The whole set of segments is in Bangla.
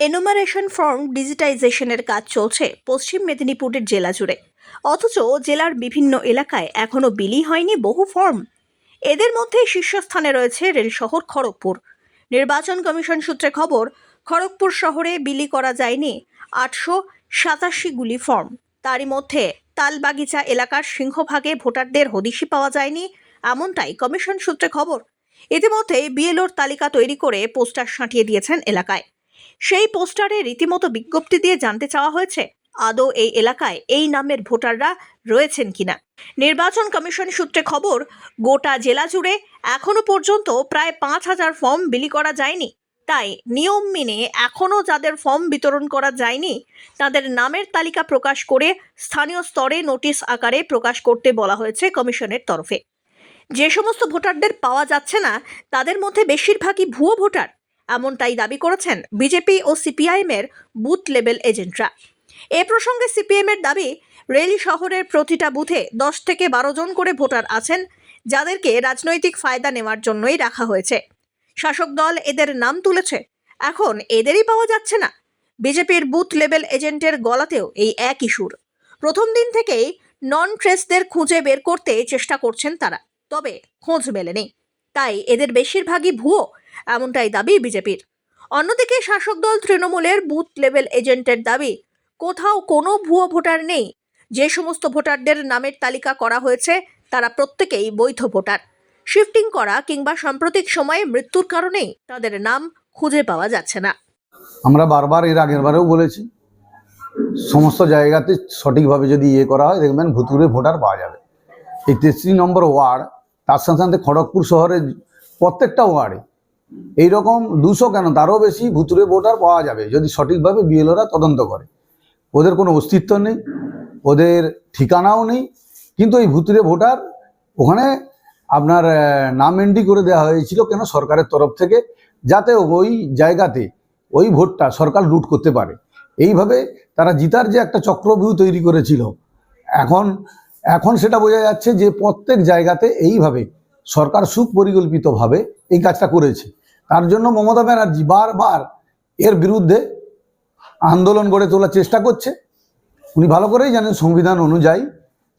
এনুমারেশন ফর্ম ডিজিটাইজেশনের কাজ চলছে পশ্চিম মেদিনীপুরের জেলা জুড়ে, অথচ জেলার বিভিন্ন এলাকায় এখনও বিলি হয়নি বহু ফর্ম। এদের মধ্যে শীর্ষস্থানে রয়েছে রেল শহর খড়গপুর। নির্বাচন কমিশন সূত্রে খবর, খড়গপুর শহরে বিলি করা যায়নি 887গুলি ফর্ম। তারই মধ্যে তালবাগিচা এলাকার সিংহভাগে ভোটারদের হদিশি পাওয়া যায়নি, এমনটাই কমিশন সূত্রে খবর। ইতিমধ্যে বিএলওর তালিকা তৈরি করে পোস্টার সাঁটিয়ে দিয়েছেন এলাকায়। সেই পোস্টারে রীতিমতো বিজ্ঞপ্তি দিয়ে জানতে চাওয়া হয়েছে আদৌ এই এলাকায় এই নামের ভোটাররা রয়েছেন কিনা। নির্বাচন কমিশন সূত্রে খবর, গোটা জেলা জুড়ে এখনো পর্যন্ত প্রায় 5,000 ফর্ম বিলি করা যায়নি। তাই নিয়ম মেনে এখনও যাদের ফর্ম বিতরণ করা যায়নি তাদের নামের তালিকা প্রকাশ করে স্থানীয় স্তরে নোটিশ আকারে প্রকাশ করতে বলা হয়েছে কমিশনের তরফে। যে সমস্ত ভোটারদের পাওয়া যাচ্ছে না তাদের মধ্যে বেশিরভাগই ভুয়ো ভোটার, এমনটাই দাবি করেছেন বিজেপি ও সিপিআইএমের বুথ লেভেল এজেন্টরা। এ প্রসঙ্গে সিপিএমের দাবি, রেল শহরের প্রতিটা বুথে 10 থেকে 12 জন করে ভোটার আছেন, যাদেরকে রাজনৈতিক ফায়দা নেওয়ার জন্যই রাখা হয়েছে। শাসক দল এদের নাম তুলেছে, এখন এদেরই পাওয়া যাচ্ছে না। বিজেপির বুথ লেভেল এজেন্টের গলাতেও এই একই সুর। প্রথম দিন থেকেই নন ট্রেসদের খুঁজে বের করতে চেষ্টা করছেন তারা, তবে খোঁজ মেলেনি। তাই এদের বেশিরভাগই ভুয়ো, এমনটাই দাবি বিজেপির। অন্যদিকে শাসক দল তৃণমূলের বুথ লেভেল এজেন্টের দাবি, কোথাও কোনো ভুয়ো ভোটার নেই। যে সমস্ত ভোটারদের নামের তালিকা করা হয়েছে তারা প্রত্যেকেই বৈধ ভোটার। শিফটিং করা কিংবা সাম্প্রতিক সময়ে মৃত্যুর কারণেই তাদের নাম খুঁজে পাওয়া যাচ্ছে না। আমরা বারবার এর আগের বারেও বলেছি, সমস্ত জায়গাতে সঠিকভাবে যদি করা হয় দেখবেন ভুতুরে ভোটার পাওয়া যাবে। এই 33 নম্বর ওয়ার্ড, তার সাথে সাথে খড়গপুর শহরের প্রত্যেকটা ওয়ার্ডে এইরকম 200 কেন তারও বেশি ভুতুরে ভোটার পাওয়া যাবে যদি সঠিকভাবে বিএলওরা তদন্ত করে। ওদের কোনো অস্তিত্ব নেই, ওদের ঠিকানাও নেই, কিন্তু এই ভুতুরে ভোটার ওখানে আপনার নাম এন্ট্রি করে দেওয়া হয়েছিল কেন সরকারের তরফ থেকে, যাতে ওই জায়গাতে ওই ভোটটা সরকার লুট করতে পারে। এইভাবে তারা জিতার যে একটা চক্রব্যূহ তৈরি করেছিল, এখন সেটা বোঝা যাচ্ছে যে প্রত্যেক জায়গাতে এইভাবে সরকার সুপরিকল্পিতভাবে এই কাজটা করেছে। তার জন্য মমতা ব্যানার্জি বারবার এর বিরুদ্ধে আন্দোলন গড়ে তোলার চেষ্টা করছে। উনি ভালো করেই জানেন সংবিধান অনুযায়ী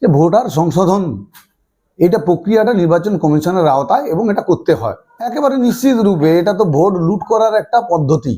যে ভোটার সংশোধন এটা প্রক্রিয়াটা নির্বাচন কমিশনের আওতায় এবং এটা করতে হয় একেবারে নিশ্চিত রূপে। এটা তো ভোট লুট করার একটা পদ্ধতি।